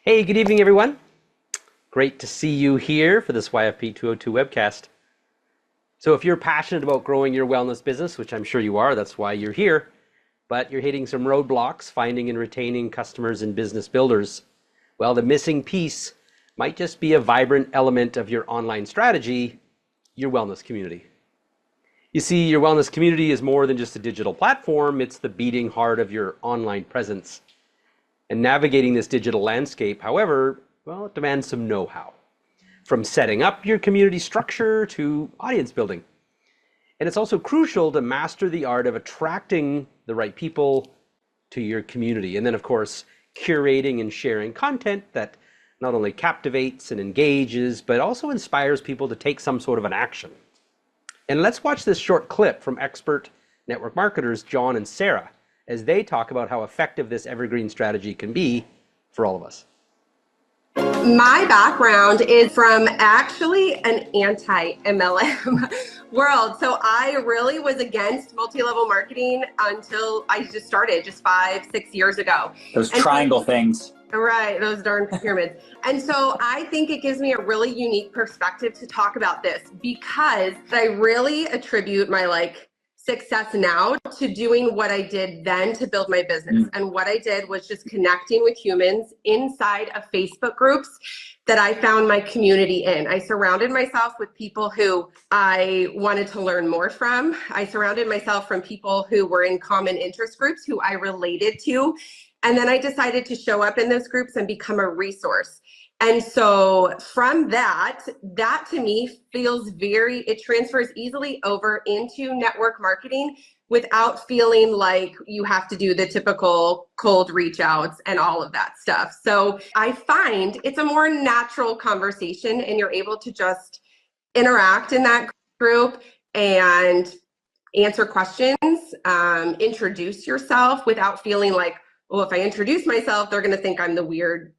Hey, good evening, everyone. Great to see you here for this YFP 202 webcast. So if you're passionate about growing your wellness business, which I'm sure you are, that's why you're here, but you're hitting some roadblocks finding and retaining customers and business builders, well, the missing piece might just be a vibrant element of your online strategy, your wellness community. You see, your wellness community is more than just a digital platform, it's the beating heart of your online presence. And navigating this digital landscape, however, well, it demands some know-how, from setting up your community structure to audience building. And it's also crucial to master the art of attracting the right people to your community. And then, of course, curating and sharing content that not only captivates and engages, but also inspires people to take some sort of an action. And let's watch this short clip from expert network marketers John and Sarah as they talk about how effective this evergreen strategy can be for all of us. My background is from actually an anti-MLM world. So I really was against multi-level marketing until I just started just 5-6 years ago. Those triangle things. Right, those darn pyramids. And so I think it gives me a really unique perspective to talk about this because I really attribute my success now to doing what I did then to build my business. And what I did was just connecting with humans inside of Facebook groups that I found my community in. I surrounded myself with people who I wanted to learn more from. I surrounded myself from people who were in common interest groups who I related to. And then I decided to show up in those groups and become a resource. And so from that to me feels it transfers easily over into network marketing without feeling like you have to do the typical cold reach outs and all of that stuff. So I find it's a more natural conversation and you're able to just interact in that group and answer questions, introduce yourself without feeling like, well, if I introduce myself, they're going to think I'm the weird,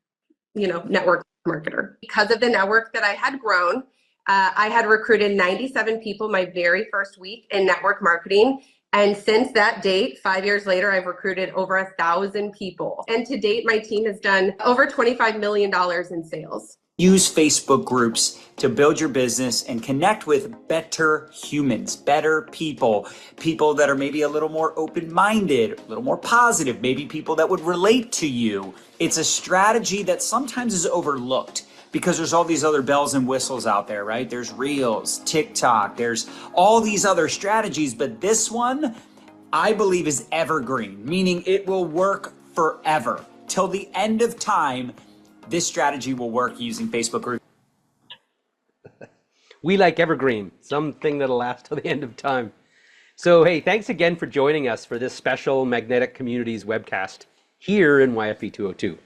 network marketer. Because of the network that I had grown, I had recruited 97 people my very first week in network marketing. And since that date, 5 years later, I've recruited over 1,000 people. And to date, my team has done over $25 million in sales. Use Facebook groups to build your business and connect with better humans, better people, people that are maybe a little more open-minded, a little more positive, maybe people that would relate to you. It's a strategy that sometimes is overlooked because there's all these other bells and whistles out there, right? There's Reels, TikTok, there's all these other strategies, but this one, I believe, is evergreen, meaning it will work forever. Till the end of time, this strategy will work using Facebook groups. We like evergreen, something that'll last till the end of time. So hey, thanks again for joining us for this special Magnetic Communities webcast here in YFP 202.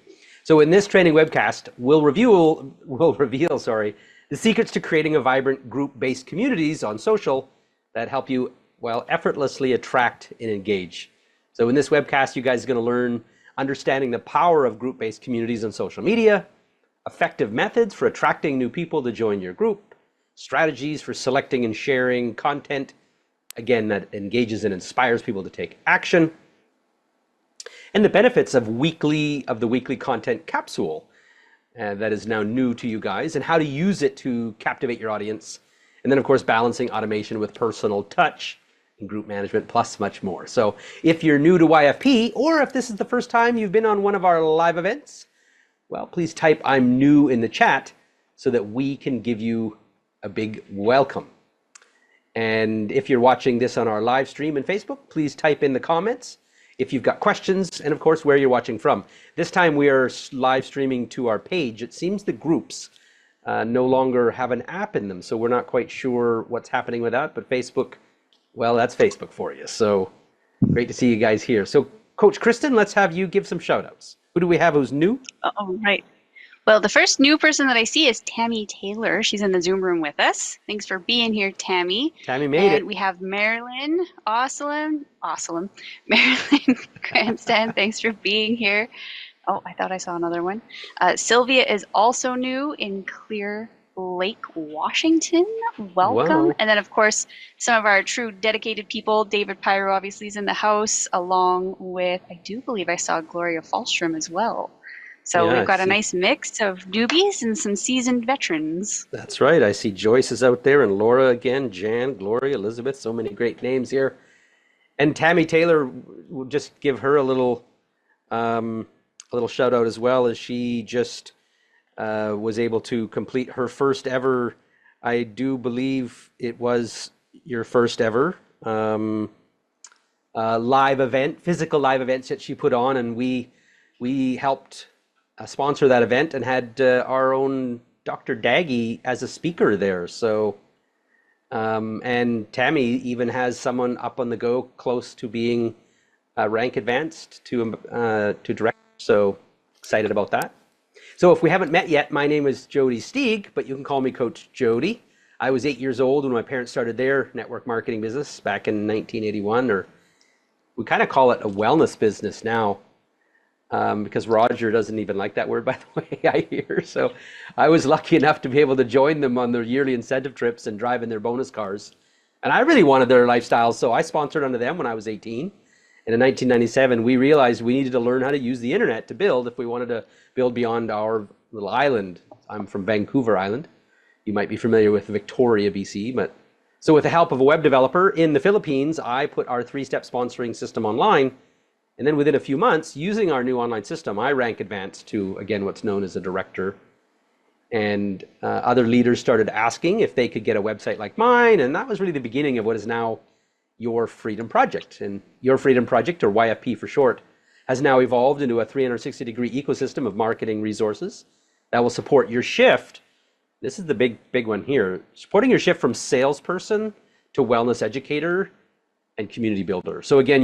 So in this training webcast, we'll reveal the secrets to creating a vibrant group-based communities on social that help you, effortlessly attract and engage. So in this webcast, you guys are going to learn understanding the power of group-based communities on social media, effective methods for attracting new people to join your group, strategies for selecting and sharing content, again, that engages and inspires people to take action, and the benefits of the weekly content capsule that is now new to you guys, and how to use it to captivate your audience. And then, of course, balancing automation with personal touch and group management, plus much more. So if you're new to YFP, or if this is the first time you've been on one of our live events, well, please type "I'm new" in the chat so that we can give you a big welcome. And if you're watching this on our live stream in Facebook, please type in the comments if you've got questions, and of course where you're watching from. This time we are live streaming to our page. It seems the groups no longer have an app in them, so we're not quite sure what's happening with that, but Facebook, well, that's Facebook for you. So great to see you guys here. So Coach Kristen, let's have you give some shout outs. Who do we have who's new? Oh, right. Well, the first new person that I see is Tammy Taylor. She's in the Zoom room with us. Thanks for being here, Tammy. Tammy made it. And we have Marilyn Marilyn Cranston. Thanks for being here. Oh, I thought I saw another one. Sylvia is also new in Clear Lake, Washington. Welcome. Wow. And then, of course, some of our true dedicated people. David Pyro obviously is in the house, along with, I do believe I saw Gloria Falstrom as well. So Yeah, we've got I a see. nice mix of newbies and some seasoned veterans. That's right. I see Joyce is out there and Laura again, Jan, Gloria, Elizabeth, so many great names here. And Tammy Taylor, we'll just give her a little shout out as well, as she just was able to complete her first ever, I do believe it was your first ever live event, physical live events that she put on, and we helped sponsor that event and had our own Dr. Daggy as a speaker there. So, and Tammy even has someone up on the go close to being rank advanced to director. So excited about that. So if we haven't met yet, my name is Jody Stieg, but you can call me Coach Jody. I was 8 years old when my parents started their network marketing business back in 1981, or we kind of call it a wellness business now, because Roger doesn't even like that word, by the way, I hear. So I was lucky enough to be able to join them on their yearly incentive trips and drive in their bonus cars. And I really wanted their lifestyle, so I sponsored under them when I was 18. And in 1997, we realized we needed to learn how to use the internet to build if we wanted to build beyond our little island. I'm from Vancouver Island. You might be familiar with Victoria, BC, but so with the help of a web developer in the Philippines, I put our 3-step sponsoring system online. And then within a few months, using our new online system, I rank advanced to, again, what's known as a director. And other leaders started asking if they could get a website like mine. And that was really the beginning of what is now Your Freedom Project. And Your Freedom Project, or YFP for short, has now evolved into a 360-degree ecosystem of marketing resources that will support your shift. This is the big one here. Supporting your shift from salesperson to wellness educator and community builder. So again,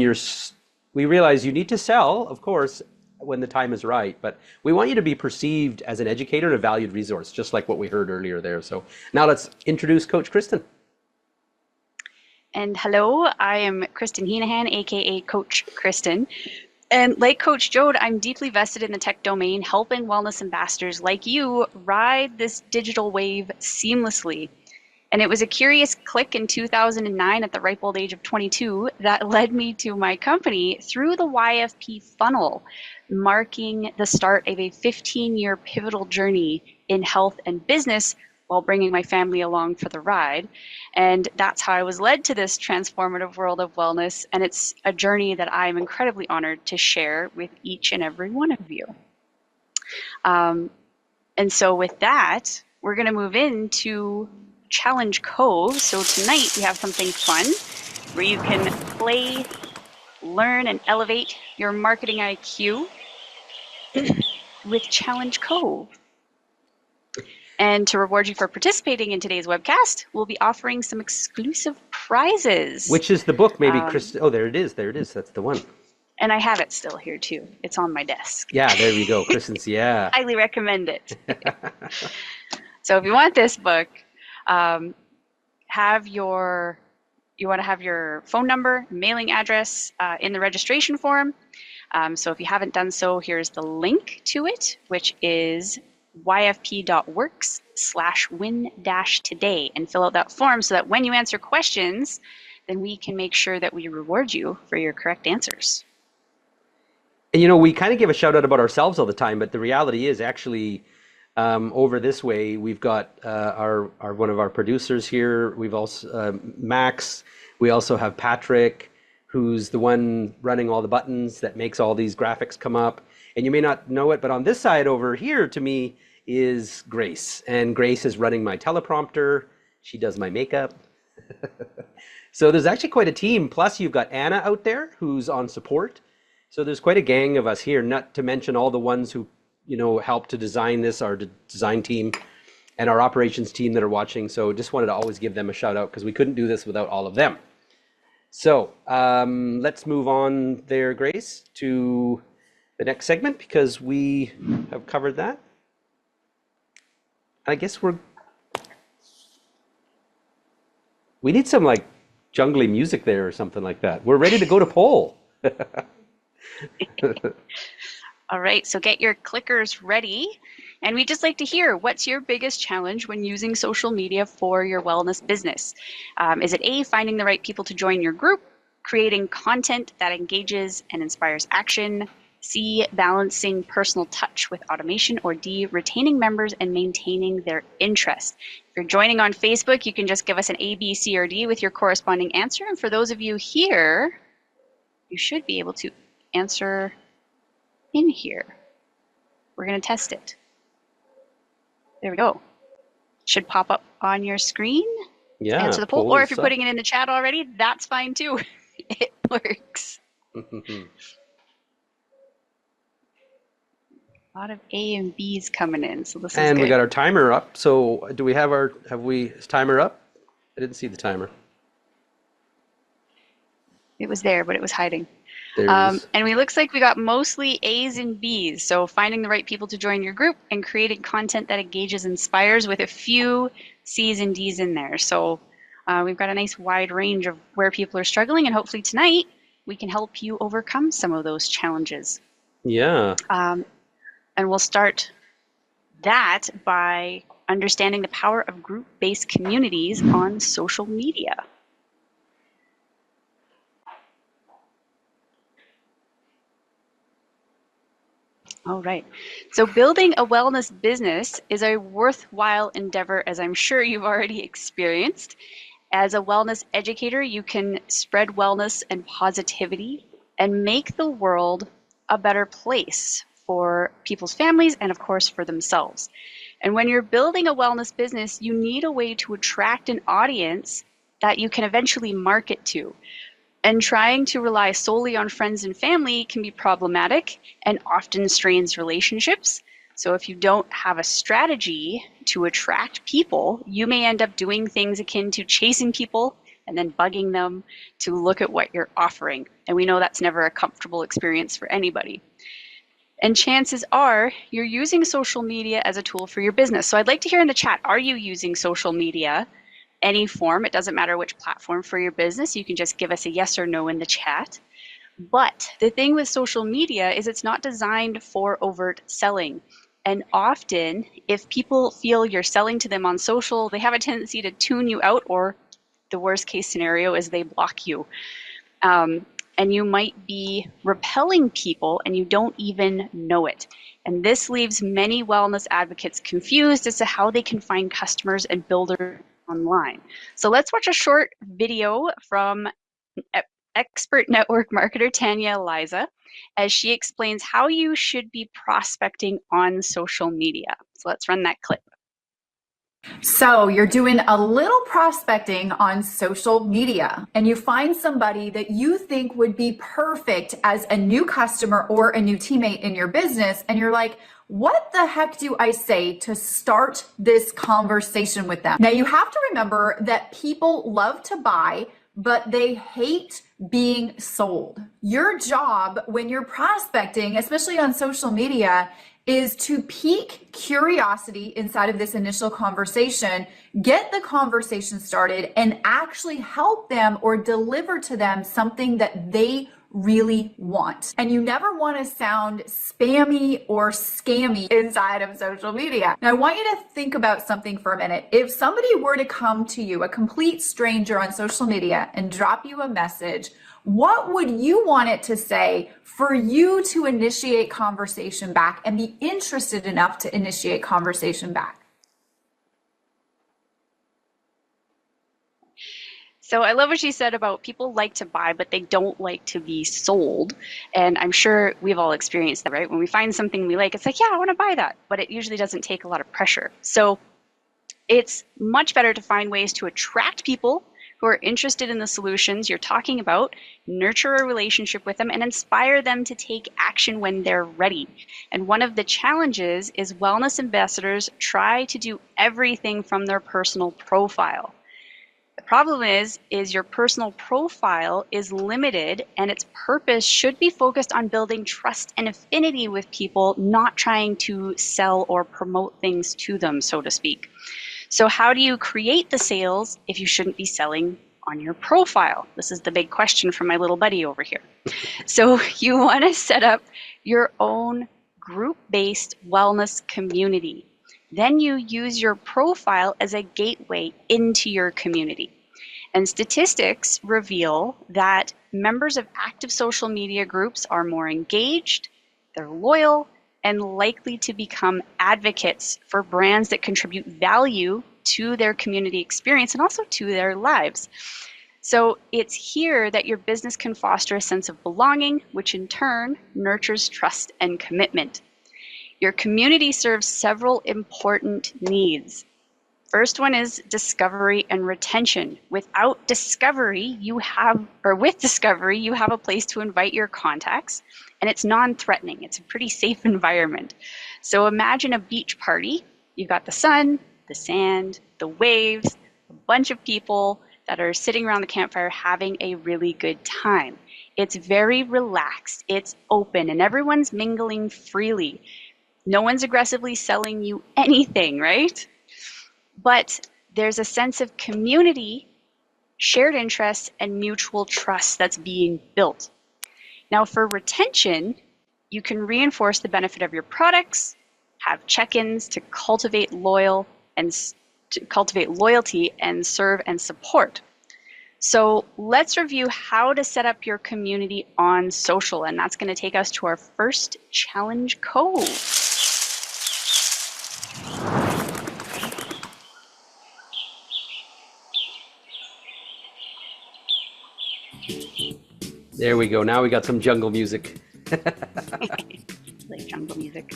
we realize you need to sell, of course, when the time is right, but we want you to be perceived as an educator and a valued resource, just like what we heard earlier there. So now let's introduce Coach Kristen. And hello, I am Kristen Heenahan, aka Coach Kristen. And like Coach Jode, I'm deeply vested in the tech domain, helping wellness ambassadors like you ride this digital wave seamlessly. And it was a curious click in 2009 at the ripe old age of 22 that led me to my company through the YFP funnel, marking the start of a 15-year pivotal journey in health and business while bringing my family along for the ride. And that's how I was led to this transformative world of wellness. And it's a journey that I'm incredibly honored to share with each and every one of you. And so with that, we're going to move into Challenge Cove. So tonight we have something fun where you can play, learn, and elevate your marketing IQ with Challenge Cove. And to reward you for participating in today's webcast, we'll be offering some exclusive prizes. Which is the book, maybe, Kristen? Oh, there it is. There it is. That's the one. And I have it still here too. It's on my desk. Yeah, there we go. Kristen's, yeah. Highly recommend it. So if you want this book, you want to have your phone number, mailing address in the registration form. So if you haven't done so, here's the link to it, which is yfp.works/win-today, and fill out that form so that when you answer questions, then we can make sure that we reward you for your correct answers. And you know, we kind of give a shout out about ourselves all the time, but the reality is actually over this way, we've got our one of our producers here. We've also Max. We also have Patrick, who's the one running all the buttons that makes all these graphics come up. And you may not know it, but on this side over here to me is Grace. And Grace is running my teleprompter. She does my makeup. So there's actually quite a team. Plus you've got Anna out there who's on support. So there's quite a gang of us here, not to mention all the ones who, you know, helped to design this, our design team and our operations team that are watching. So just wanted to always give them a shout out because we couldn't do this without all of them. So let's move on there, Grace, to the next segment because we have covered that. I guess we need some like jungly music there or something like that. We're ready to go to poll. All right, so get your clickers ready. And we'd just like to hear, what's your biggest challenge when using social media for your wellness business? Is it A, finding the right people to join your group, creating content that engages and inspires action, C, balancing personal touch with automation, or D, retaining members and maintaining their interest. If you're joining on Facebook, you can just give us an A, B, C, or D with your corresponding answer. And for those of you here, you should be able to answer in here. We're going to test it. There we go. Should pop up on your screen. Yeah. Answer the poll. poll Or is if you're up. putting it in the chat already, that's fine too. It works. A lot of A and B's coming in, so this is And good. we got our timer up. So do we have is timer up? I didn't see the timer. It was there, but it was hiding. There it is. And we looks like we got mostly A's and B's. So finding the right people to join your group and creating content that engages, inspires, with a few C's and D's in there. So we've got a nice wide range of where people are struggling, and hopefully tonight we can help you overcome some of those challenges. Yeah. And we'll start that by understanding the power of group-based communities on social media. All right. So building a wellness business is a worthwhile endeavor, as I'm sure you've already experienced. As a wellness educator, you can spread wellness and positivity and make the world a better place for people's families and, of course, for themselves. And when you're building a wellness business, you need a way to attract an audience that you can eventually market to. And trying to rely solely on friends and family can be problematic and often strains relationships. So if you don't have a strategy to attract people, you may end up doing things akin to chasing people and then bugging them to look at what you're offering. And we know that's never a comfortable experience for anybody. And chances are you're using social media as a tool for your business. So I'd like to hear in the chat, are you using social media? Any form, it doesn't matter which platform for your business. You can just give us a yes or no in the chat. But the thing with social media is it's not designed for overt selling. And often, if people feel you're selling to them on social, they have a tendency to tune you out, or the worst case scenario is they block you. And you might be repelling people and you don't even know it. And this leaves many wellness advocates confused as to how they can find customers and builders online. So let's watch a short video from expert network marketer Tanya Eliza as she explains how you should be prospecting on social media. So let's run that clip. So you're doing a little prospecting on social media and you find somebody that you think would be perfect as a new customer or a new teammate in your business, and you're like, what the heck do I say to start this conversation with them? Now you have to remember that people love to buy, but they hate being sold. Your job when you're prospecting, especially on social media, is to pique curiosity inside of this initial conversation, get the conversation started, and actually help them or deliver to them something that they really want. And you never want to sound spammy or scammy inside of social media. Now, I want you to think about something for a minute. If somebody were to come to you, a complete stranger on social media, and drop you a message, what would you want it to say for you to initiate conversation back and be interested enough to initiate conversation back? So I love what she said about people like to buy, but they don't like to be sold. And I'm sure we've all experienced that, right? When we find something we like, it's like, yeah, I want to buy that. But it usually doesn't take a lot of pressure. So it's much better to find ways to attract people who are interested in the solutions you're talking about, nurture a relationship with them, and inspire them to take action when they're ready. And one of the challenges is wellness ambassadors try to do everything from their personal profile. The problem is your personal profile is limited, and its purpose should be focused on building trust and affinity with people, not trying to sell or promote things to them, so to speak. So how do you create the sales if you shouldn't be selling on your profile? This is the big question from my little buddy over here. So you want to set up your own group-based wellness community. Then you use your profile as a gateway into your community. And statistics reveal that members of active social media groups are more engaged, they're loyal, and likely to become advocates for brands that contribute value to their community experience and also to their lives. So it's here that your business can foster a sense of belonging, which in turn nurtures trust and commitment. Your community serves several important needs. First one is discovery and retention. Without discovery, with discovery, you have a place to invite your contacts, and it's non-threatening. It's a pretty safe environment. So imagine a beach party. You've got the sun, the sand, the waves, a bunch of people that are sitting around the campfire having a really good time. It's very relaxed, it's open, and everyone's mingling freely. No one's aggressively selling you anything, right? But there's a sense of community, shared interests, and mutual trust that's being built. Now, for retention, you can reinforce the benefit of your products, have check-ins to cultivate loyalty and serve and support. So let's review how to set up your community on social, and that's going to take us to our first challenge code. There we go. Now we got some jungle music. Like jungle music.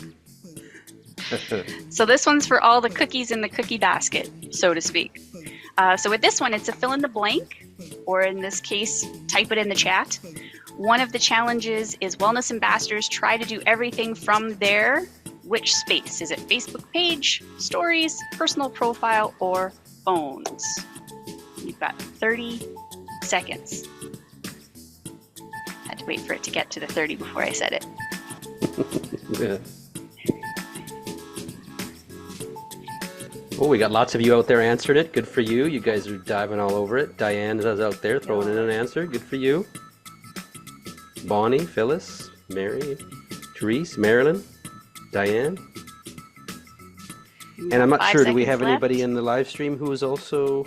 So this one's for all the cookies in the cookie basket, so to speak. So with this one, it's a fill in the blank, or in this case, type it in the chat. One of the challenges is wellness ambassadors try to do everything from their which space? Is it Facebook page, stories, personal profile, or phones? You've got 30 seconds. Had to wait for it to get to the 30 before I said it. Yeah. Oh, we got lots of you out there answering it. Good for you. You guys are diving all over it. Diane is out there throwing in an answer. Good for you. Bonnie, Phyllis, Mary, Therese, Marilyn, Diane. And I'm not sure, do we have anybody in the live stream who is also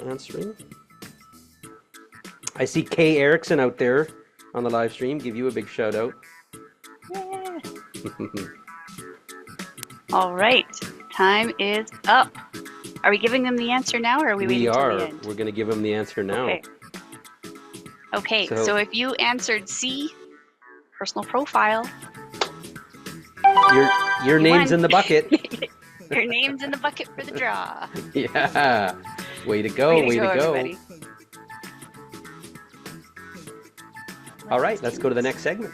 answering? I see Kay Erickson out there on the live stream. Give you a big shout out. Yeah. All right, time is up. Are we giving them the answer now, or are we waiting till the end? We're going to give them the answer now. Okay, so if you answered C, personal profile. Your name's in the bucket. Your name's in the bucket for the draw. Yeah. Way to go, way to go. Everybody. All right, let's go to the next segment.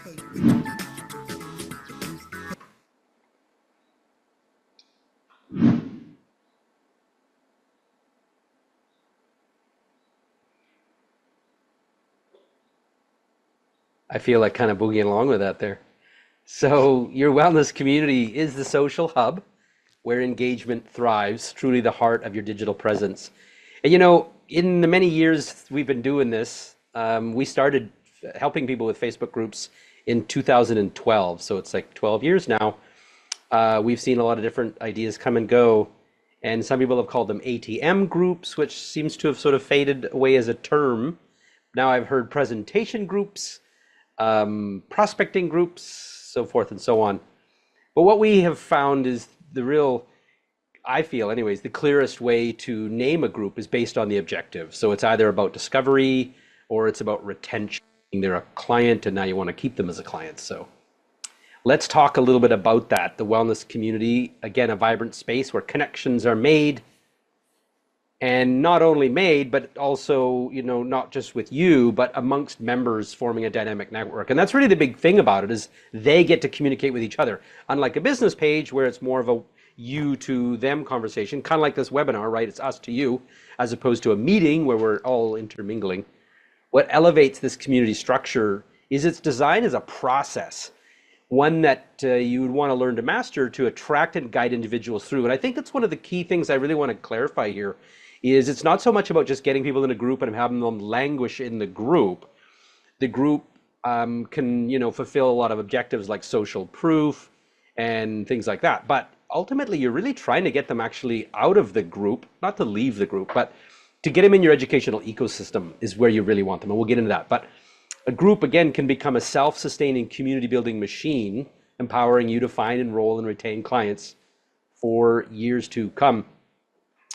I feel like kind of boogieing along with that there. So your wellness community is the social hub where engagement thrives, truly the heart of your digital presence. And you know, in the many years we've been doing this, we started helping people with Facebook groups in 2012. So it's like 12 years now. We've seen a lot of different ideas come and go. And some people have called them ATM groups, which seems to have sort of faded away as a term. Now I've heard presentation groups, prospecting groups, so forth and so on. But what we have found is the real, I feel anyways, the clearest way to name a group is based on the objective. So it's either about discovery or it's about retention. They're a client and now you want to keep them as a client. So let's talk a little bit about that. The wellness community, again, a vibrant space where connections are made. And not only made, but also, you know, not just with you, but amongst members forming a dynamic network. And that's really the big thing about it, is they get to communicate with each other. Unlike a business page where it's more of a you to them conversation, kind of like this webinar, right? It's us to you, as opposed to a meeting where we're all intermingling. What elevates this community structure is its design as a process, one that you would want to learn to master to attract and guide individuals through. And I think that's one of the key things I really want to clarify here. Is it's not so much about just getting people in a group and having them languish in the group. The group can, you know, fulfill a lot of objectives like social proof and things like that. But ultimately, you're really trying to get them actually out of the group, not to leave the group, but to get them in your educational ecosystem is where you really want them. And we'll get into that. But A group, again, can become a self-sustaining community building machine, empowering you to find, enroll, and retain clients for years to come.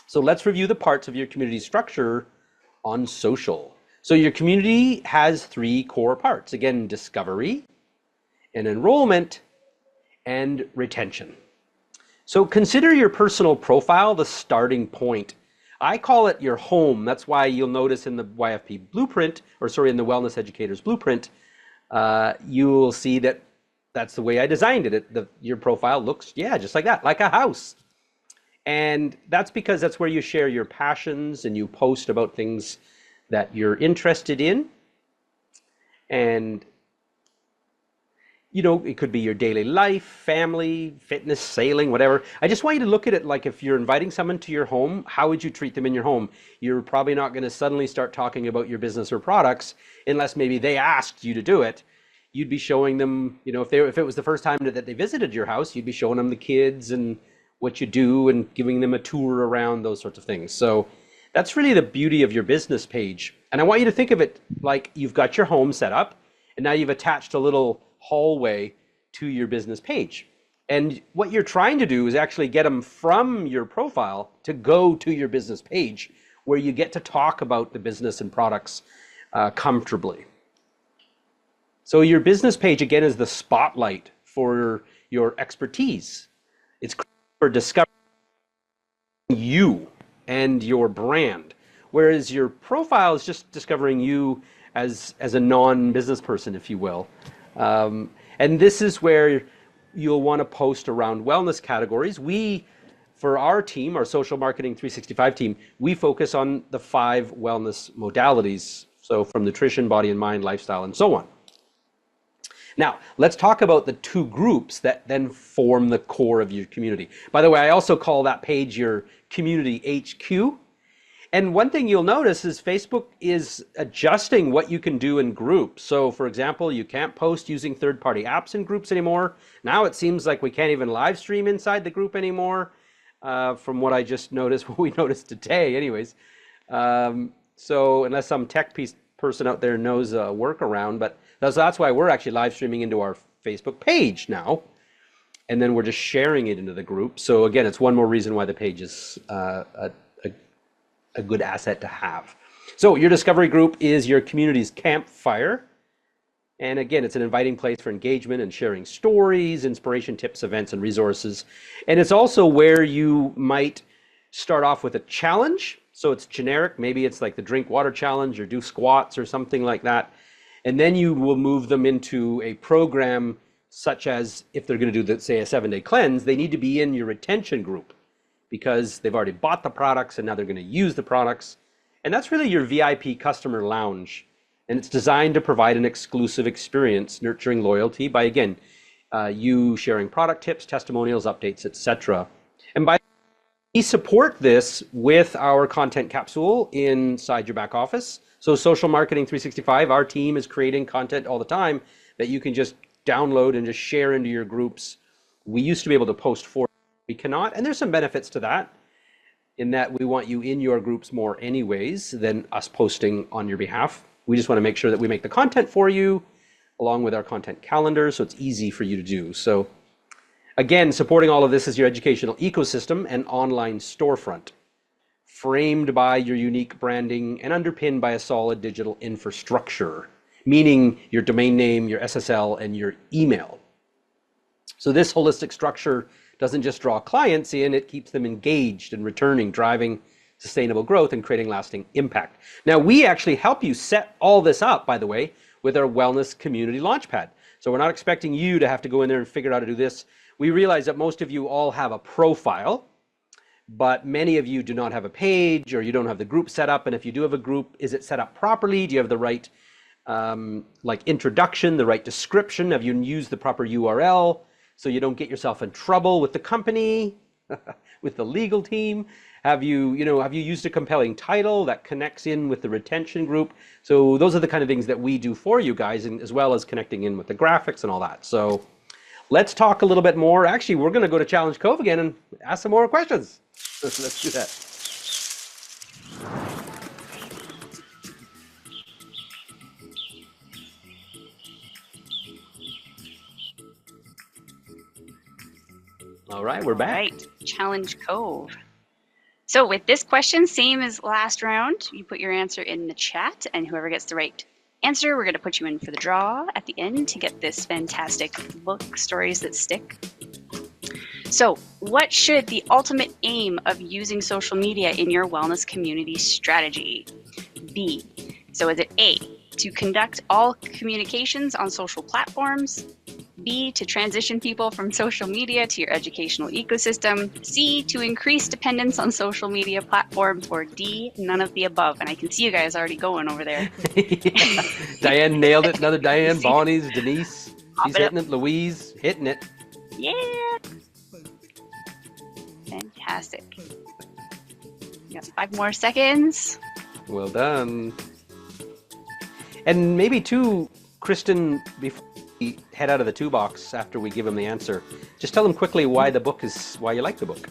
So let's review the parts of your community structure on social. So your community has 3 core parts. Again, discovery, and enrollment, and retention. So consider your personal profile the starting point. I call it your home. That's why you'll notice in the YFP blueprint, or sorry, in the Wellness Educators blueprint, you'll see that that's the way I designed it. Your profile looks, yeah, just like that, like a house. And that's because that's where you share your passions and you post about things that you're interested in. And, you know, it could be your daily life, family, fitness, sailing, whatever. I just want you to look at it like if you're inviting someone to your home, how would you treat them in your home? You're probably not going to suddenly start talking about your business or products unless maybe they asked you to do it. You'd be showing them, you know, if it was the first time that they visited your house, you'd be showing them the kids and what you do and giving them a tour around, those sorts of things. So that's really the beauty of your business page. And I want you to think of it like you've got your home set up and now you've attached a little hallway to your business page. And what you're trying to do is actually get them from your profile to go to your business page where you get to talk about the business and products comfortably. So your business page, again, is the spotlight for your expertise. It's for discovering you and your brand, whereas your profile is just discovering you as a non-business person, if you will. And this is where you'll want to post around wellness categories. For our team, our Social Marketing 365 team, we focus on the 5 wellness modalities. So from nutrition, body and mind, lifestyle, and so on. Now, let's talk about the 2 groups that then form the core of your community. By the way, I also call that page your community HQ. And one thing you'll notice is Facebook is adjusting what you can do in groups. So for example, you can't post using third-party apps in groups anymore. Now it seems like we can't even live stream inside the group anymore, from what I just noticed, what we noticed today anyways. So unless some tech person out there knows a workaround, but that's why we're actually live streaming into our Facebook page now. And then we're just sharing it into the group. So again, it's one more reason why the page is a good asset to have. So your discovery group is your community's campfire. And again, it's an inviting place for engagement and sharing stories, inspiration, tips, events, and resources. And it's also where you might start off with a challenge. So it's generic. Maybe it's like the drink water challenge or do squats or something like that. And then you will move them into a program such as if they're going to do, say, a 7-day cleanse, they need to be in your retention group because they've already bought the products and now they're going to use the products. And that's really your VIP customer lounge. And it's designed to provide an exclusive experience, nurturing loyalty by, again, you sharing product tips, testimonials, updates, etc. And we support this with our content capsule inside your back office. So Social Marketing 365, our team is creating content all the time that you can just download and just share into your groups. We used to be able to post for, we cannot, and there's some benefits to that in that we want you in your groups more anyways than us posting on your behalf. We just want to make sure that we make the content for you along with our content calendar so it's easy for you to do. So again, supporting all of this is your educational ecosystem and online storefront, framed by your unique branding and underpinned by a solid digital infrastructure, meaning your domain name, your SSL, and your email. So this holistic structure doesn't just draw clients in, it keeps them engaged and returning, driving sustainable growth and creating lasting impact. Now, we actually help you set all this up, by the way, with our Wellness Community Launchpad. So we're not expecting you to have to go in there and figure out how to do this. We realize that most of you all have a profile, but many of you do not have a page or you don't have the group set up. And if you do have a group, is it set up properly? Do you have the right like introduction, the right description? Have you used the proper URL so you don't get yourself in trouble with the company, with the legal team? Have you used a compelling title that connects in with the retention group? So those are the kind of things that we do for you guys, and as well as connecting in with the graphics and all that. So let's talk a little bit more. Actually, we're going to go to Challenge Cove again and ask some more questions. Let's do that. All right, we're back. All right, Challenge Cove. So with this question, same as last round, you put your answer in the chat, and whoever gets the right answer, we're going to put you in for the draw at the end to get this fantastic book, Stories That Stick. So what should the ultimate aim of using social media in your wellness community strategy be? So is it A, to conduct all communications on social platforms? B, to transition people from social media to your educational ecosystem? C, to increase dependence on social media platforms? Or D, none of the above? And I can see you guys already going over there. Yeah. Diane nailed it. Another Diane. Bonnie's, Denise. Pop She's it up. hitting it. Louise hitting it. Yeah. Fantastic. You got 5 more seconds. Well done. And maybe too, Kristen, before we head out of the 2 box after we give him the answer, just tell him quickly why you like the book.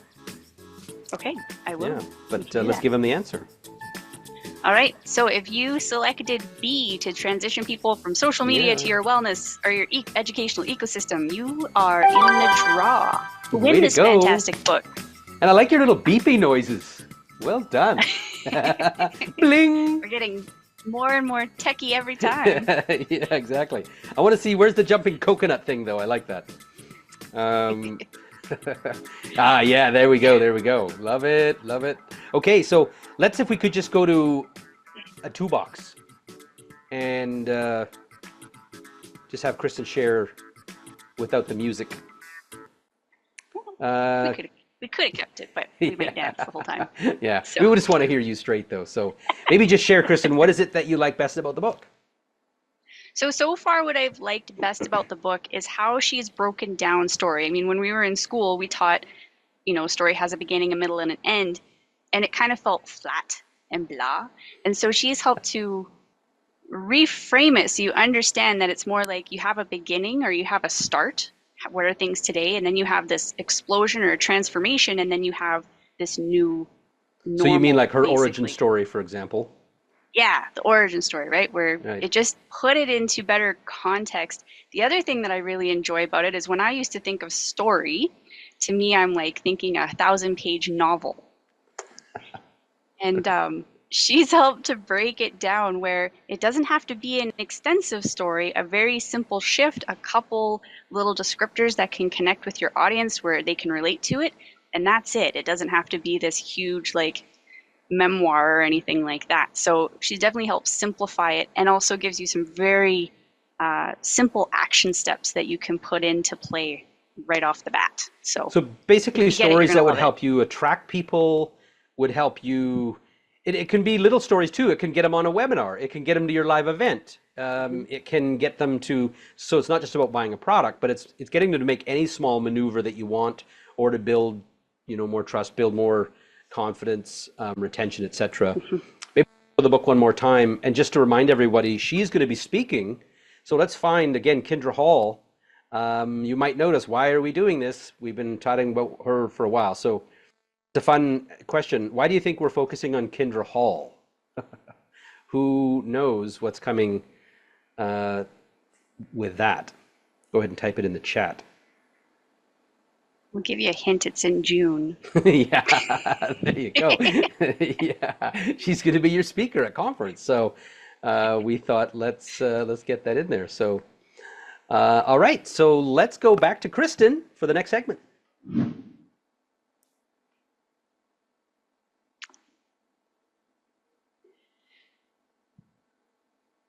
Okay, I will. Yeah, but do let's that. give him the answer. All right. So if you selected B to transition people from social media Yeah. to your wellness or your educational ecosystem, you are in the draw to Way win to this go. fantastic book. And I like your little beeping noises. Well done. Bling. We're getting more and more techie every time. Yeah, exactly. I want to see, where's the jumping coconut thing, though? I like that. Yeah, there we go. There we go. Love it. Love it. Okay, so let's, if we could just go to a 2 box and just have Kristen share without the music. We could have kept it, but we might dance the whole time. Yeah, So- we would just want to hear you straight, though. So maybe just share, Kristen, what is it that you like best about the book? So far what I've liked best about the book is how she's broken down story. I mean, when we were in school, we taught, story has a beginning, a middle, and an end, and it kind of felt flat and blah. And so she's helped to reframe it so you understand that it's more like you have a beginning or you have a start. What are things today? And then you have this explosion or transformation, and then you have this new So you mean normal, like her origin basically. story, for example? Yeah, the origin story, right? Where Right. it just put it into better context. The other thing that I really enjoy about it is when I used to think of story, to me, I'm like thinking a 1,000-page novel. And she's helped to break it down where it doesn't have to be an extensive story, a very simple shift, a couple little descriptors that can connect with your audience where they can relate to it. And that's it. It doesn't have to be this huge, memoir or anything like that. So she definitely helps simplify it and also gives you some very simple action steps that you can put into play right off the bat. So basically, If you get it, stories you're that gonna would love it. help you attract people, would help you. It can be little stories too. It can get them on a webinar. It can get them to your live event. It can get them to. So it's not just about buying a product, but it's getting them to make any small maneuver that you want, or to build, more trust, build more confidence, retention, etc. Maybe the book one more time, and just to remind everybody, she's going to be speaking. So let's find again Kendra Hall. You might notice, why are we doing this? We've been talking about her for a while. So it's a fun question. Why do you think we're focusing on Kendra Hall? Who knows what's coming with that? Go ahead and type it in the chat. we'll give you a hint. It's in June. Yeah, there you go. Yeah, she's going to be your speaker at conference. So we thought let's get that in there. So all right, so let's go back to Kristen for the next segment.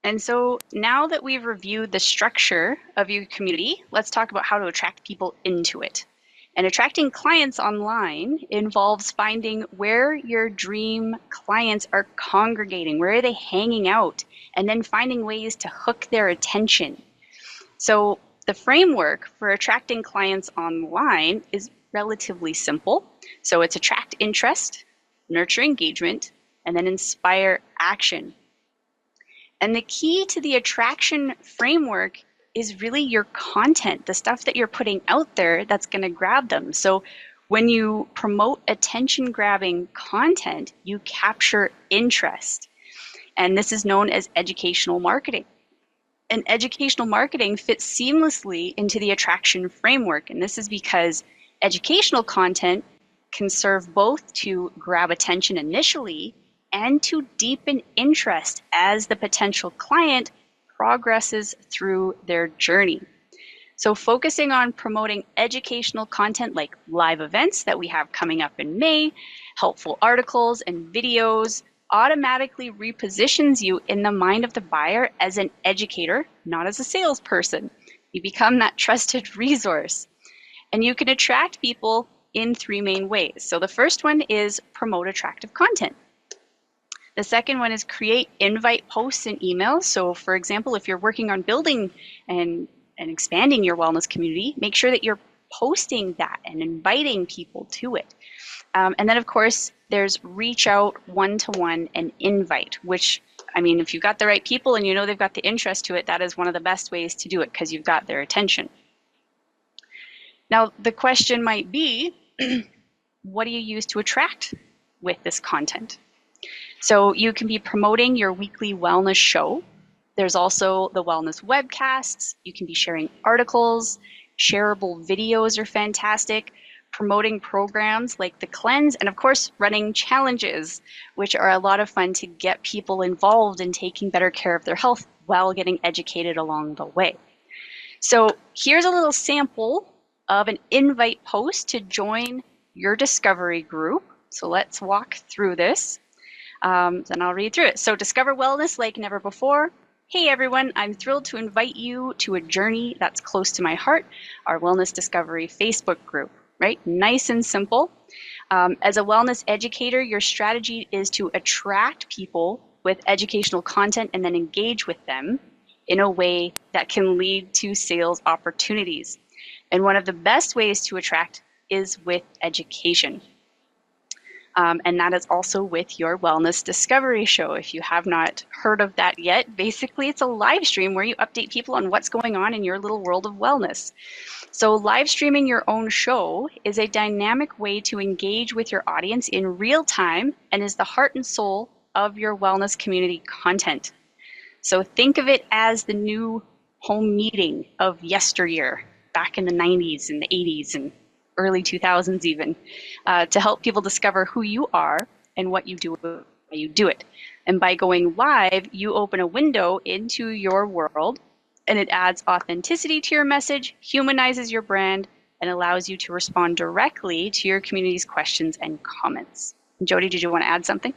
And so now that we've reviewed the structure of your community, let's talk about how to attract people into it. And attracting clients online involves finding where your dream clients are congregating, where are they hanging out, and then finding ways to hook their attention. So the framework for attracting clients online is relatively simple. So it's attract interest, nurture engagement, and then inspire action. And the key to the attraction framework is really your content, the stuff that you're putting out there that's going to grab them. So when you promote attention grabbing content, you capture interest. And this is known as educational marketing. And educational marketing fits seamlessly into the attraction framework. And this is because Educational content can serve both to grab attention initially and to deepen interest as the potential client progresses through their journey. So focusing on promoting educational content like live events that we have coming up in May, helpful articles and videos automatically repositions you in the mind of the buyer as an educator, not as a salesperson. You become that trusted resource. And you can attract people in 3 main ways. So the first one is promote attractive content. The second one is create invite posts and emails. So for example, if you're working on building and expanding your wellness community, make sure that you're posting that and inviting people to it. And then of course, there's reach out one-to-one and invite, which, I mean, if you've got the right people and you know they've got the interest to it, that is one of the best ways to do it because you've got their attention. Now, the question might be, what do you use to attract with this content? So you can be promoting your weekly wellness show. There's also the wellness webcasts. You can be sharing articles. Shareable videos are fantastic. Promoting programs like the Cleanse, and of course, running challenges, which are a lot of fun to get people involved in taking better care of their health while getting educated along the way. So here's a little sample of an invite post to join your discovery group. So let's walk through this. Then I'll read through it. So discover wellness like never before. Hey everyone, I'm thrilled to invite you to a journey that's close to my heart, our Wellness Discovery Facebook group, right? Nice and simple. As a wellness educator, your strategy is to attract people with educational content and then engage with them in a way that can lead to sales opportunities. And one of the best ways to attract is with education. And that is also with your Wellness Discovery Show. If you have not heard of that yet, basically it's a live stream where you update people on what's going on in your little world of wellness. So live streaming your own show is a dynamic way to engage with your audience in real time and is the heart and soul of your wellness community content. So think of it as the new home meeting of yesteryear, back in the 90s and the 80s and early 2000s even, to help people discover who you are and what you do, how you do it. And by going live, you open a window into your world, and it adds authenticity to your message, humanizes your brand, and allows you to respond directly to your community's questions and comments. And Jody, did you want to add something?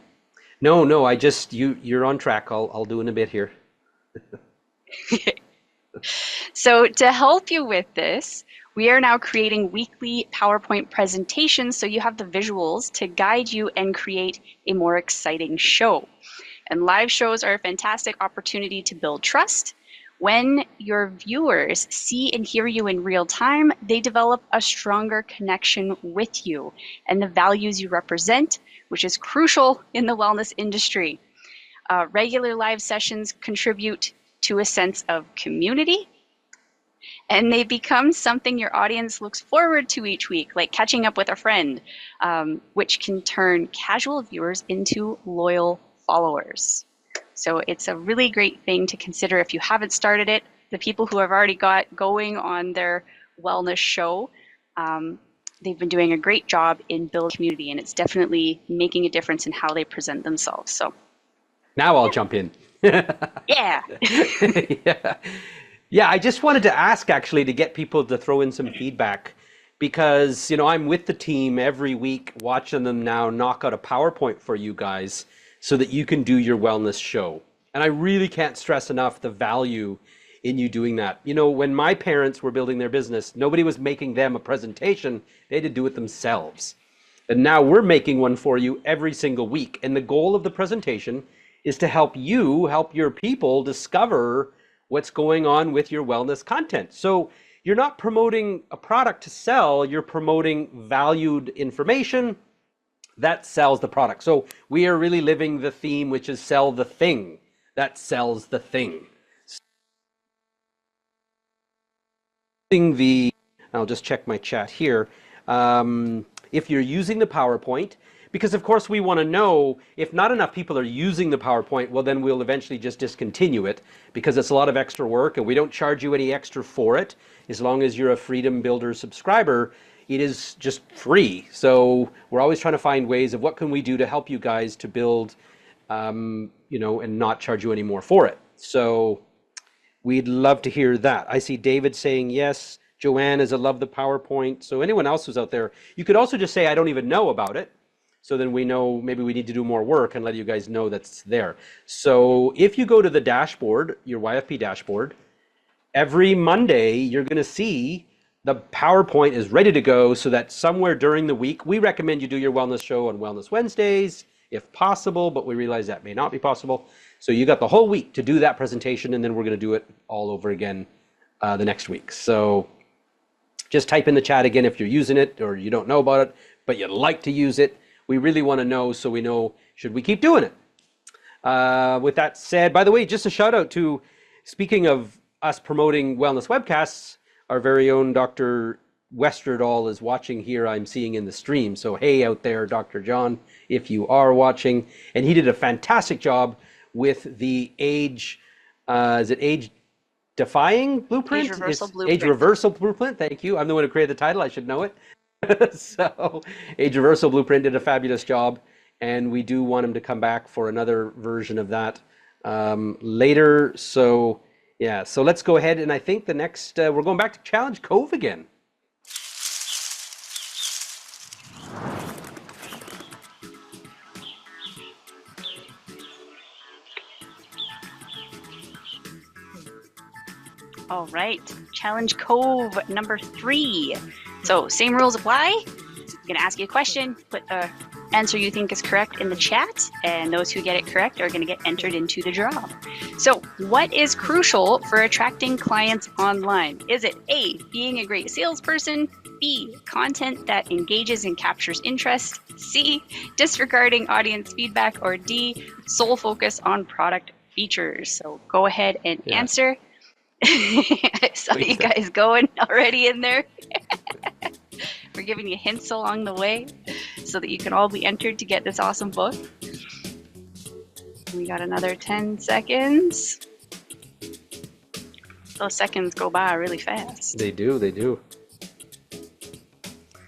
No, I just, you're on track. I'll do in a bit here. So to help you with this, we are now creating weekly PowerPoint presentations so you have the visuals to guide you and create a more exciting show. And live shows are a fantastic opportunity to build trust. When your viewers see and hear you in real time, they develop a stronger connection with you and the values you represent, which is crucial in the wellness industry. Regular live sessions contribute to a sense of community, and they become something your audience looks forward to each week, like catching up with a friend, which can turn casual viewers into loyal followers. So it's a really great thing to consider if you haven't started it. The people who have already got going on their wellness show, they've been doing a great job in building community, and it's definitely making a difference in how they present themselves. So now I'll jump in. Yeah. Yeah, I just wanted to ask actually to get people to throw in some feedback because, I'm with the team every week watching them now knock out a PowerPoint for you guys so that you can do your wellness show. And I really can't stress enough the value in you doing that. When my parents were building their business, nobody was making them a presentation. They had to do it themselves. And now we're making one for you every single week. And the goal of the presentation is to help your people discover what's going on with your wellness content. So you're not promoting a product to sell, you're promoting valued information that sells the product. So we are really living the theme, which is sell the thing that sells the thing. I'll just check my chat here. If you're using the PowerPoint, because of course we want to know if not enough people are using the PowerPoint, well then we'll eventually just discontinue it because it's a lot of extra work and we don't charge you any extra for it. As long as you're a Freedom Builder subscriber, it is just free. So we're always trying to find ways of what can we do to help you guys to build, and not charge you any more for it. So we'd love to hear that. I see David saying yes. Joanne is a love the PowerPoint. So anyone else who's out there, you could also just say, I don't even know about it. So then we know maybe we need to do more work and let you guys know that's there. So if you go to the dashboard, your YFP dashboard, every Monday you're going to see the PowerPoint is ready to go, so that somewhere during the week, we recommend you do your wellness show on Wellness Wednesdays, if possible, but we realize that may not be possible. So you got the whole week to do that presentation, and then we're going to do it all over again the next week. So just type in the chat again if you're using it or you don't know about it, but you'd like to use it. We really want to know, so we know, should we keep doing it? With that said, by the way, just a shout out to, speaking of us promoting wellness webcasts, our very own Dr. Westerdahl is watching here, I'm seeing in the stream. So hey out there, Dr. John, if you are watching. And he did a fantastic job with the age, is it age defying blueprint? Age reversal blueprint. Age reversal blueprint, thank you. I'm the one who created the title, I should know it. So Age Reversal Blueprint did a fabulous job, and we do want him to come back for another version of that later. So yeah, so let's go ahead, and I think the next, we're going back to Challenge Cove again. All right, Challenge Cove number 3. So same rules apply. I'm gonna ask you a question, put the answer you think is correct in the chat, and those who get it correct are gonna get entered into the draw. So what is crucial for attracting clients online? Is it A, being a great salesperson, B, content that engages and captures interest, C, disregarding audience feedback, or D, sole focus on product features? So go ahead and answer. I saw you guys going already in there. We're giving you hints along the way so that you can all be entered to get this awesome book. We got another 10 seconds. Those seconds go by really fast. They do, they do.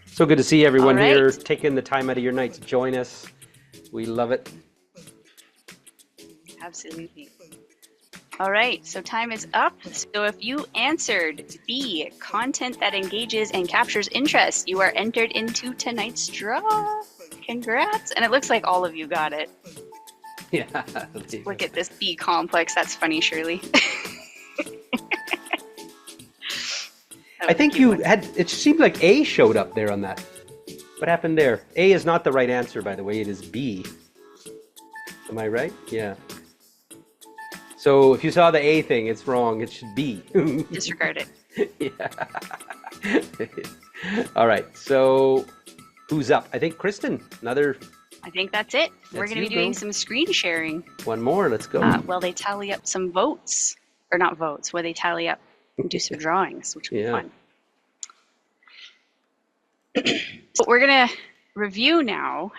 So good to see everyone All right. here, taking the time out of your night to join us. We love it. Absolutely. All right, so time is up. So if you answered B, content that engages and captures interest, you are entered into tonight's draw. Congrats. And it looks like all of you got it. Yeah. Look at this B complex. That's funny, Shirley. I think you had, it seemed like A showed up there on that. What happened there? A is not the right answer, by the way. It is B. Am I right? Yeah. So if you saw the A thing, it's wrong. It should be. Disregard it. Yeah. All right. So who's up? I think Kristen. Another. I think that's it. We're That's going to be you, doing girl. some screen sharing. One more. Let's go. Well, they tally up some votes, or not votes, where they tally up and do some drawings, which will be Yeah. fun. So we're going to review now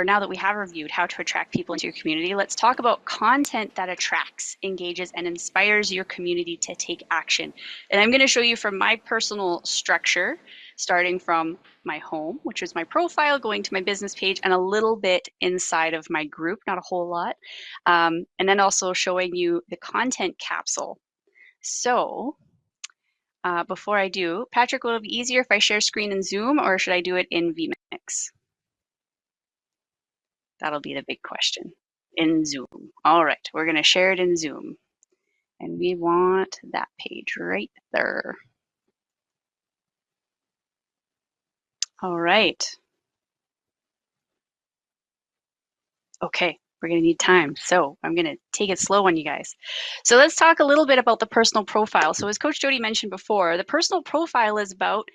now that we have reviewed how to attract people into your community, let's talk about content that attracts, engages, and inspires your community to take action. And I'm going to show you from my personal structure, starting from my home, which is my profile, going to my business page, and a little bit inside of my group, not a whole lot. And then also showing you the content capsule. So before I do, Patrick, will it be easier if I share screen in Zoom, or should I do it in vMix? That'll be the big question. In Zoom. All right, we're going to share it in Zoom. And we want that page right there. All right. Okay, we're going to need time. So I'm going to take it slow on you guys. So let's talk a little bit about the personal profile. So as Coach Jody mentioned before, the personal profile is about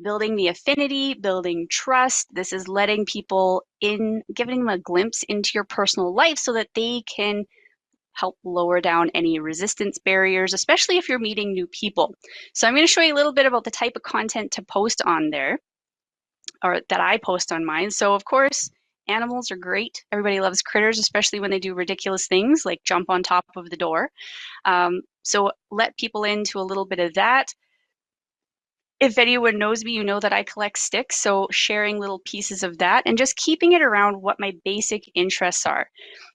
building the affinity, building trust. This is letting people in, giving them a glimpse into your personal life so that they can help lower down any resistance barriers, especially if you're meeting new people. So I'm going to show you a little bit about the type of content to post on there, or that I post on mine. So of course, animals are great. Everybody loves critters, especially when they do ridiculous things like jump on top of the door. So let people into a little bit of that. If anyone knows me, you know that I collect sticks, so sharing little pieces of that and just keeping it around what my basic interests are.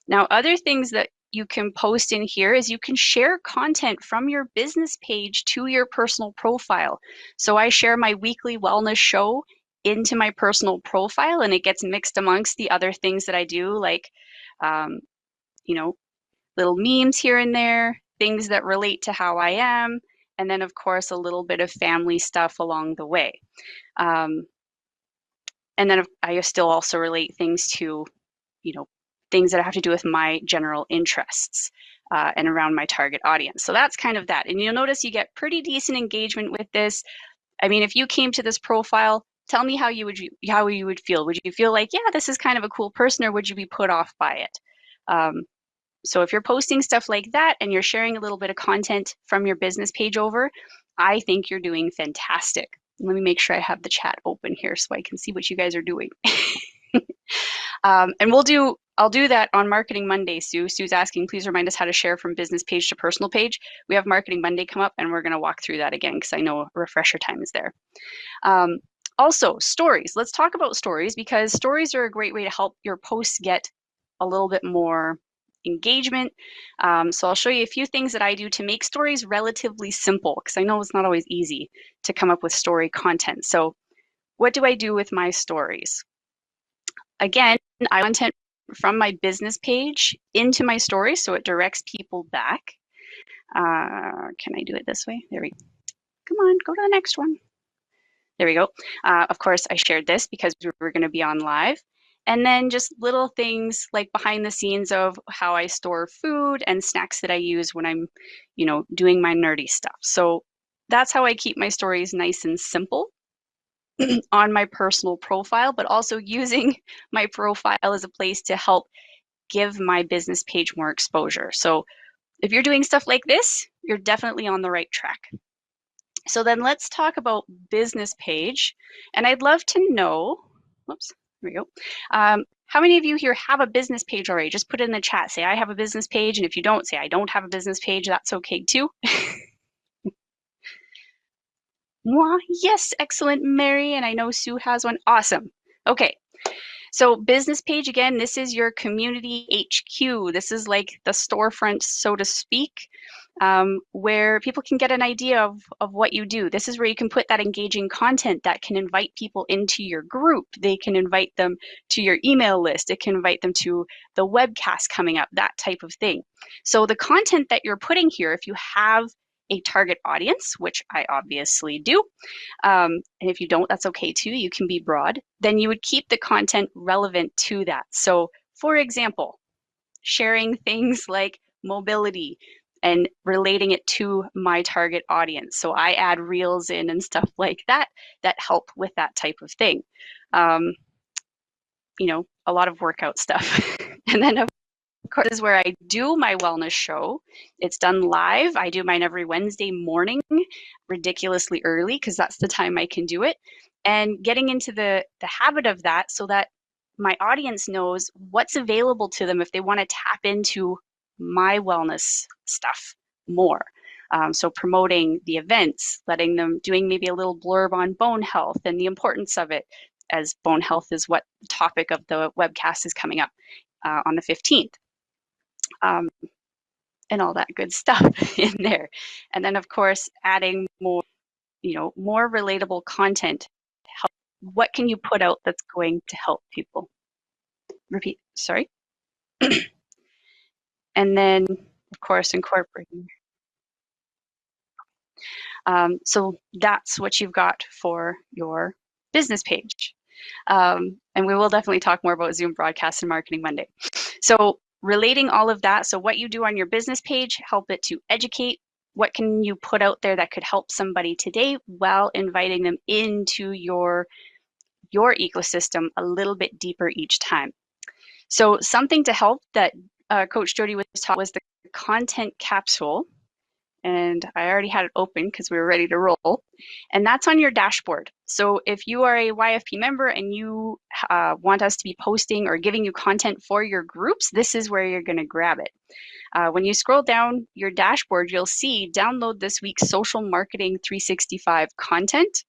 Now, other things that you can post in here is you can share content from your business page to your personal profile. So I share my weekly wellness show into my personal profile, and it gets mixed amongst the other things that I do, like, you know, little memes here and there, things that relate to how I am, and then of course a little bit of family stuff along the way. Um, and then I still also relate things to, things that have to do with my general interests and around my target audience. So that's kind of that. And you'll notice you get pretty decent engagement with this. I mean, if you came to this profile, tell me how you would feel. Would you feel like, yeah, this is kind of a cool person, or would you be put off by it? So if you're posting stuff like that and you're sharing a little bit of content from your business page over, I think you're doing fantastic. Let me make sure I have the chat open here so I can see what you guys are doing. And I'll do that on Marketing Monday, Sue. Sue's asking, please remind us how to share from business page to personal page. We have Marketing Monday come up and we're gonna walk through that again because I know refresher time is there. Also, stories. Let's talk about stories because stories are a great way to help your posts get a little bit more engagement. So I'll show you a few things that I do to make stories relatively simple because I know it's not always easy to come up with story content. So what do I do with my stories? Again, I content from my business page into my story so it directs people back. Can I do it this way? There we go. Come on, go to the next one. There we go. Of course, I shared this because we were going to be on live. And then just little things like behind the scenes of how I store food and snacks that I use when I'm, doing my nerdy stuff. So that's how I keep my stories nice and simple on my personal profile, but also using my profile as a place to help give my business page more exposure. So if you're doing stuff like this, you're definitely on the right track. So then let's talk about business page. And I'd love to know, whoops, here we go. How many of you here have a business page already? Just put it in the chat. Say, I have a business page. And if you don't, say, I don't have a business page. That's okay too. Mwah. Yes, excellent, Mary. And I know Sue has one. Awesome. Okay. So business page, again, this is your community HQ. This is like the storefront, so to speak, where people can get an idea of what you do. This is where you can put that engaging content that can invite people into your group. They can invite them to your email list. It can invite them to the webcast coming up, that type of thing. So the content that you're putting here, if you have a target audience, which I obviously do, and if you don't, that's okay too, you can be broad, then you would keep the content relevant to that. So for example, sharing things like mobility and relating it to my target audience. So I add reels in and stuff like that that help with that type of thing. A lot of workout stuff. And then of course is where I do my wellness show. It's done live. I do mine every Wednesday morning, ridiculously early because that's the time I can do it. And getting into the habit of that so that my audience knows what's available to them if they want to tap into my wellness stuff more. So promoting the events, letting them, doing maybe a little blurb on bone health and the importance of it, as bone health is what the topic of the webcast is coming up on the 15th. And all that good stuff in there. And then of course, adding more, more relatable content. What can you put out that's going to help people? Repeat, sorry. And then of course, incorporating. So that's what you've got for your business page. And we will definitely talk more about Zoom broadcasts and Marketing Monday. So relating all of that, so what you do on your business page, help it to educate. What can you put out there that could help somebody today while inviting them into your ecosystem a little bit deeper each time? So something to help that Coach Jody was taught was the content capsule. And I already had it open because we were ready to roll. And that's on your dashboard. So if you are a YFP member and you want us to be posting or giving you content for your groups, this is where you're going to grab it. When you scroll down your dashboard, you'll see download this week's Social Marketing 365 content.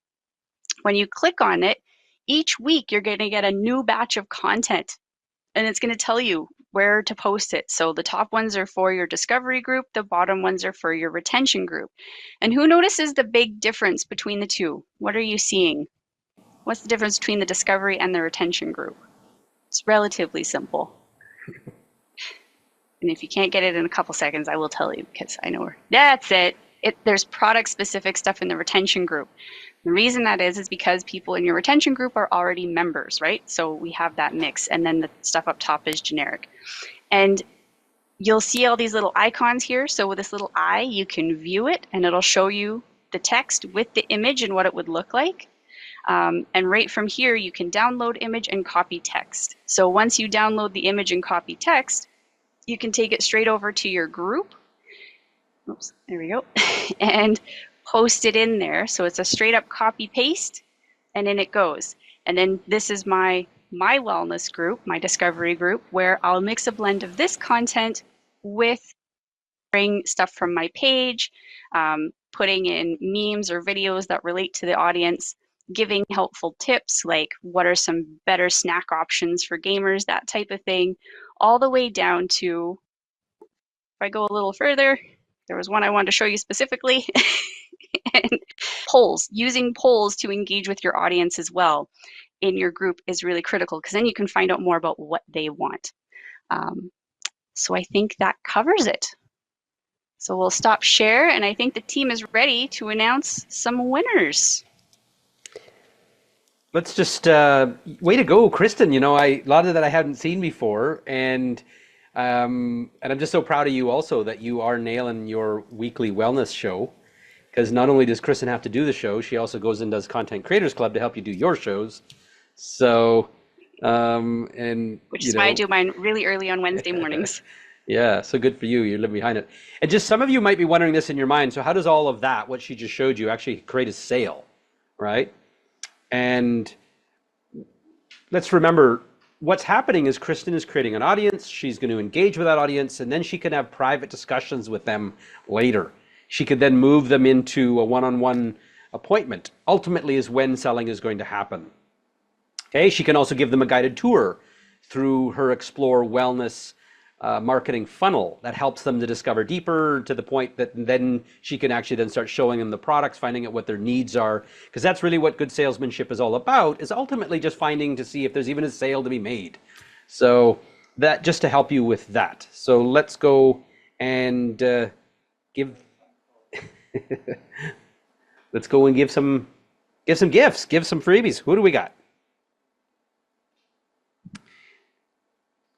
when you click on it, each week you're going to get a new batch of content, and it's going to tell you where to post it. So the top ones are for your discovery group, the bottom ones are for your retention group. And who notices the big difference between the two? What are you seeing? What's the difference between the discovery and the retention group? It's relatively simple. And if you can't get it in a couple seconds, I will tell you, because I know where. That's it. There's product specific stuff in the retention group. The reason that is because people in your retention group are already members, right? So we have that mix, and then the stuff up top is generic. And you'll see all these little icons here. So with this little eye, you can view it, and it'll show you the text with the image and what it would look like. And right from here, you can download image and copy text. So once you download the image and copy text, you can take it straight over to your group. Oops, there we go. And post it in there. So it's a straight up copy paste, and in it goes. And then this is my wellness group, my discovery group, where I'll mix a blend of this content with bring stuff from my page, putting in memes or videos that relate to the audience, giving helpful tips like what are some better snack options for gamers, that type of thing, all the way down to, if I go a little further, there was one I wanted to show you specifically. And polls, using polls to engage with your audience as well in your group is really critical, because then you can find out more about what they want. So I think that covers it. So we'll stop share, and I think the team is ready to announce some winners. Let's just, way to go, Kristen. You know, a lot of that I hadn't seen before, and I'm just so proud of you also that you are nailing your weekly wellness show. Because not only does Kristen have to do the show, she also goes and does Content Creators Club to help you do your shows. So, which is why I do mine really early on Wednesday mornings. Yeah, so good for you. You're living behind it. And just some of you might be wondering this in your mind. So how does all of that, what she just showed you, actually create a sale, right? And let's remember, what's happening is Kristen is creating an audience. She's going to engage with that audience, and then she can have private discussions with them later. She could then move them into a one-on-one appointment. Ultimately is when selling is going to happen. Okay, she can also give them a guided tour through her Explore Wellness marketing funnel that helps them to discover deeper, to the point that then she can actually then start showing them the products, finding out what their needs are, because that's really what good salesmanship is all about, is ultimately just finding to see if there's even a sale to be made. So that, just to help you with that. So let's go and let's go and give some gifts, give some freebies. Who do we got?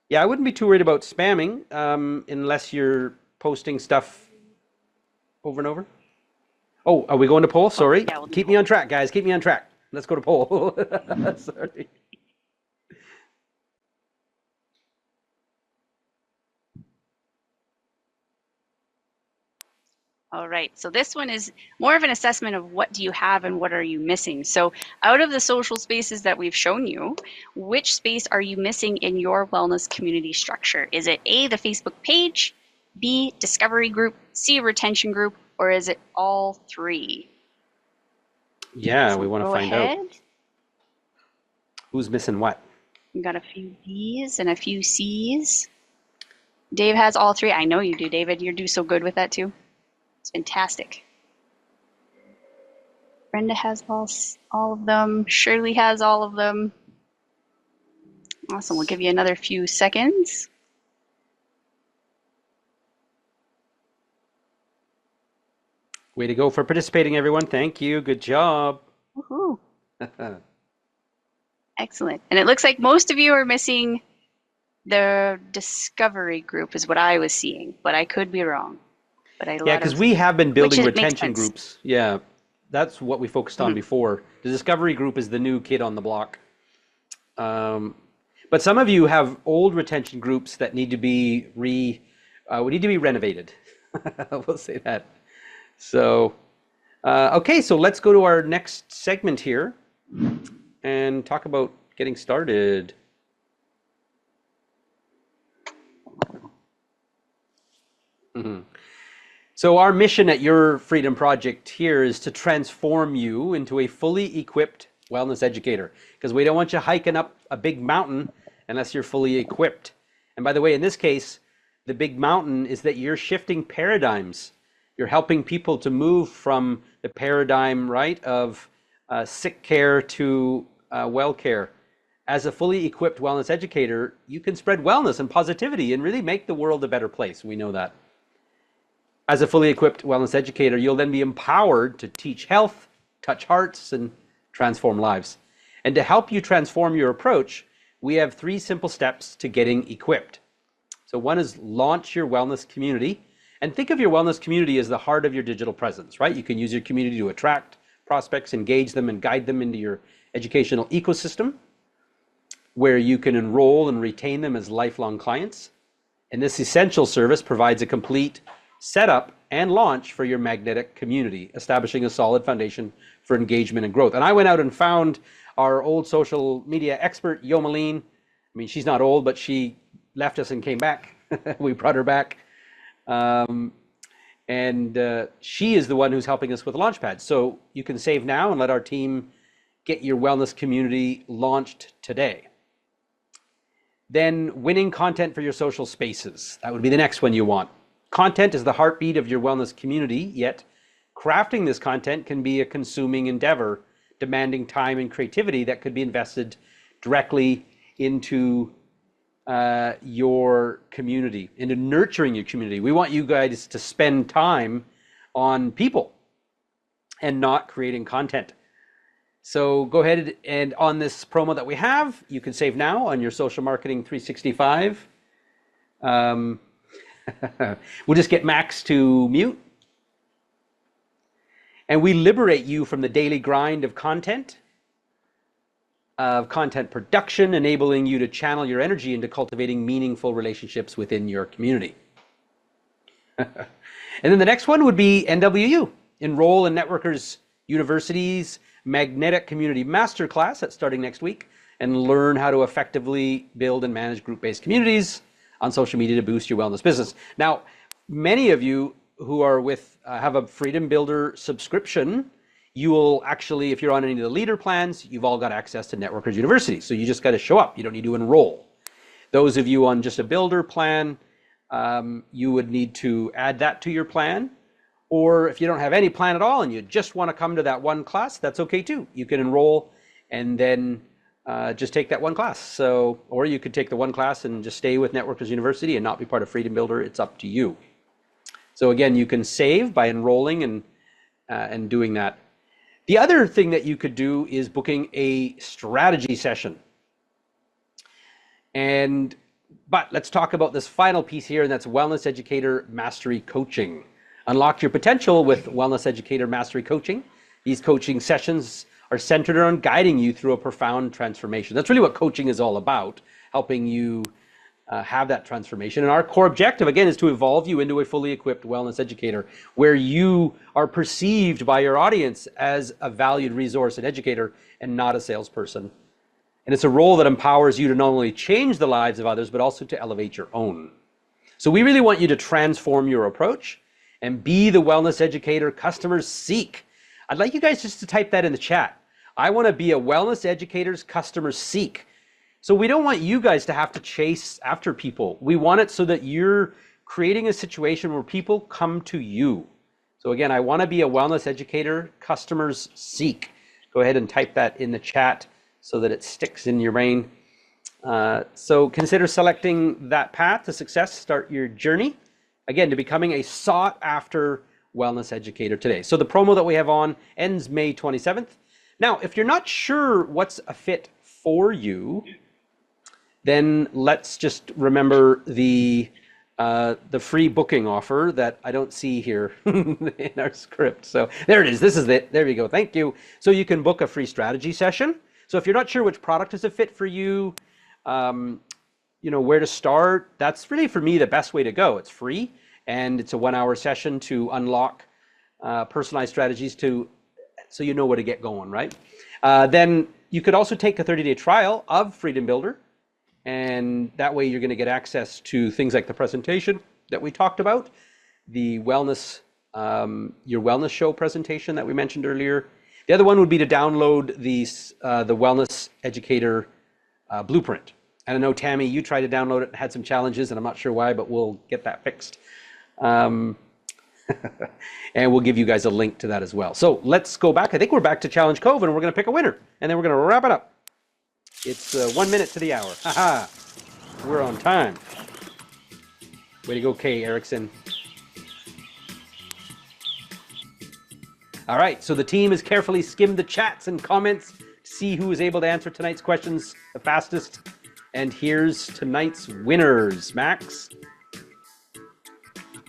Yeah, I wouldn't be too worried about spamming unless you're posting stuff over and over. Oh, are we going to poll? Sorry. Yeah, we'll Keep me on track, guys. Keep me on track. Let's go to poll. Sorry. All right, so this one is more of an assessment of what do you have and what are you missing. So out of the social spaces that we've shown you, which space are you missing in your wellness community structure? Is it A, the Facebook page, B, discovery group, C, retention group, or is it all three? Yeah, So we want to go find ahead. out who's missing what. We've got a few B's and a few C's. Dave has all three. I know you do, David. You do so good with that too. It's fantastic. Brenda has all of them. Shirley has all of them. Awesome. We'll give you another few seconds. Way to go for participating, everyone. Thank you. Good job. Woohoo. Excellent. And it looks like most of you are missing the discovery group is what I was seeing, but I could be wrong. But Yeah, because we have been building makes retention sense. groups. Yeah, that's what we focused on before. The discovery group is the new kid on the block. But some of you have old retention groups that need to be renovated. We'll say that. So, okay, so let's go to our next segment here and talk about getting started. So our mission at Your Freedom Project here is to transform you into a fully equipped wellness educator, because we don't want you hiking up a big mountain unless you're fully equipped. And by the way, in this case, the big mountain is that you're shifting paradigms. You're helping people to move from the paradigm, right, of sick care to well care. As a fully equipped wellness educator, you can spread wellness and positivity and really make the world a better place. We know that. As a fully equipped wellness educator, you'll then be empowered to teach health, touch hearts, and transform lives. And to help you transform your approach, we have 3 simple steps to getting equipped. So one is launch your wellness community. And think of your wellness community as the heart of your digital presence, right? You can use your community to attract prospects, engage them, and guide them into your educational ecosystem, where you can enroll and retain them as lifelong clients. And this essential service provides a complete setup and launch for your magnetic community, establishing a solid foundation for engagement and growth. And I went out and found our old social media expert, Yo Malene. I mean, she's not old, but she left us and came back. We brought her back. She is the one who's helping us with Launchpad. So you can save now and let our team get your wellness community launched today. Then winning content for your social spaces. That would be the next one you want. Content is the heartbeat of your wellness community, yet crafting this content can be a consuming endeavor, demanding time and creativity that could be invested directly into your community, into nurturing your community. We want you guys to spend time on people and not creating content. So go ahead and on this promo that we have, you can save now on your Social Marketing 365. We'll just get Max to mute. And we liberate you from the daily grind of content production, enabling you to channel your energy into cultivating meaningful relationships within your community. And then the next one would be NWU, Enroll in Networkers University's Magnetic Community Masterclass that's starting next week, and learn how to effectively build and manage group-based communities on social media to boost your wellness business. Now, many of you who are with have a Freedom Builder subscription, you will actually, if you're on any of the leader plans, you've all got access to Networkers University. So you just got to show up. You don't need to enroll. Those of you on just a builder plan, you would need to add that to your plan. Or if you don't have any plan at all and you just want to come to that one class, that's okay too. You can enroll and then just take that one class. So, or you could take the one class and just stay with Networkers University and not be part of Freedom Builder. It's up to you. So again, you can save by enrolling and doing that. The other thing that you could do is booking a strategy session. But let's talk about this final piece here, and that's Wellness Educator Mastery Coaching. Unlock your potential with Wellness Educator Mastery Coaching. These coaching sessions are centered on guiding you through a profound transformation. That's really what coaching is all about, helping you have that transformation. And our core objective, again, is to evolve you into a fully equipped wellness educator, where you are perceived by your audience as a valued resource and educator and not a salesperson. And it's a role that empowers you to not only change the lives of others, but also to elevate your own. So we really want you to transform your approach and be the wellness educator customers seek. I'd like you guys just to type that in the chat. I want to be a wellness educator's customers seek. So we don't want you guys to have to chase after people. We want it so that you're creating a situation where people come to you. So again, I want to be a wellness educator customers seek. Go ahead and type that in the chat so that it sticks in your brain. So consider selecting that path to success. Start your journey, again, to becoming a sought after wellness educator today. So the promo that we have on ends May 27th. Now, if you're not sure what's a fit for you, then let's just remember the free booking offer that I don't see here in our script. So there it is. This is it. There you go. Thank you. So you can book a free strategy session. So if you're not sure which product is a fit for you, you know, where to start, that's really, for me, the best way to go. It's free, and it's a 1-hour session to unlock personalized strategies so you know where to get going, right? Then you could also take a 30-day trial of Freedom Builder, and that way you're going to get access to things like the presentation that we talked about, the wellness, your wellness show presentation that we mentioned earlier, The other one would be to download the Wellness Educator Blueprint. And I know, Tammy, you tried to download it, had some challenges, and I'm not sure why, but we'll get that fixed. And we'll give you guys a link to that as well. So let's go back. I think we're back to Challenge Cove, and we're going to pick a winner. And then we're going to wrap it up. It's 1 minute to the hour. Haha. We're on time. Way to go, Kay Erickson. All right, so the team has carefully skimmed the chats and comments to see who is able to answer tonight's questions the fastest. And here's tonight's winners. Max?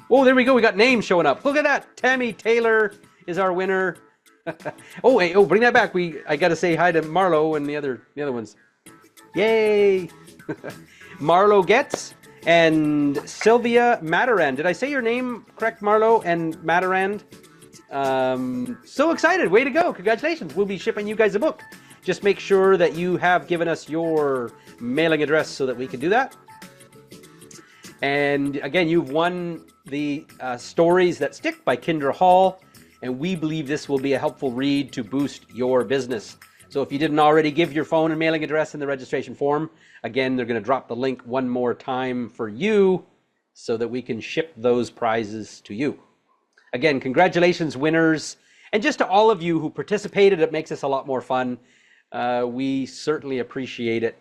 Oh, there we go. We got names showing up. Look at that. Tammy Taylor is our winner. Oh, hey, bring that back. I got to say hi to Marlo and the other ones. Yay! Marlo Getz and Sylvia Matarand. Did I say your name correct, Marlo and Matarand? So excited. Way to go. Congratulations. We'll be shipping you guys a book. Just make sure that you have given us your mailing address so that we can do that. And again, you've won the Stories That Stick by Kindra Hall, and we believe this will be a helpful read to boost your business. So if you didn't already give your phone and mailing address in the registration form, again, they're going to drop the link one more time for you so that we can ship those prizes to you. Again, congratulations, winners. And just to all of you who participated, it makes us a lot more fun. We certainly appreciate it.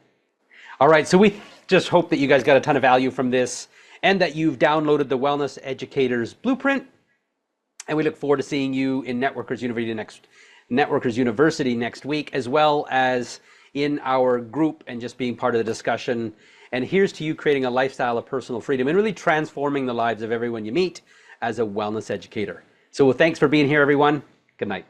All right, so we just hope that you guys got a ton of value from this and that you've downloaded the Wellness Educators Blueprint. And we look forward to seeing you in Networkers University next week, as well as in our group and just being part of the discussion. And here's to you creating a lifestyle of personal freedom and really transforming the lives of everyone you meet as a wellness educator. So thanks for being here, everyone. Good night.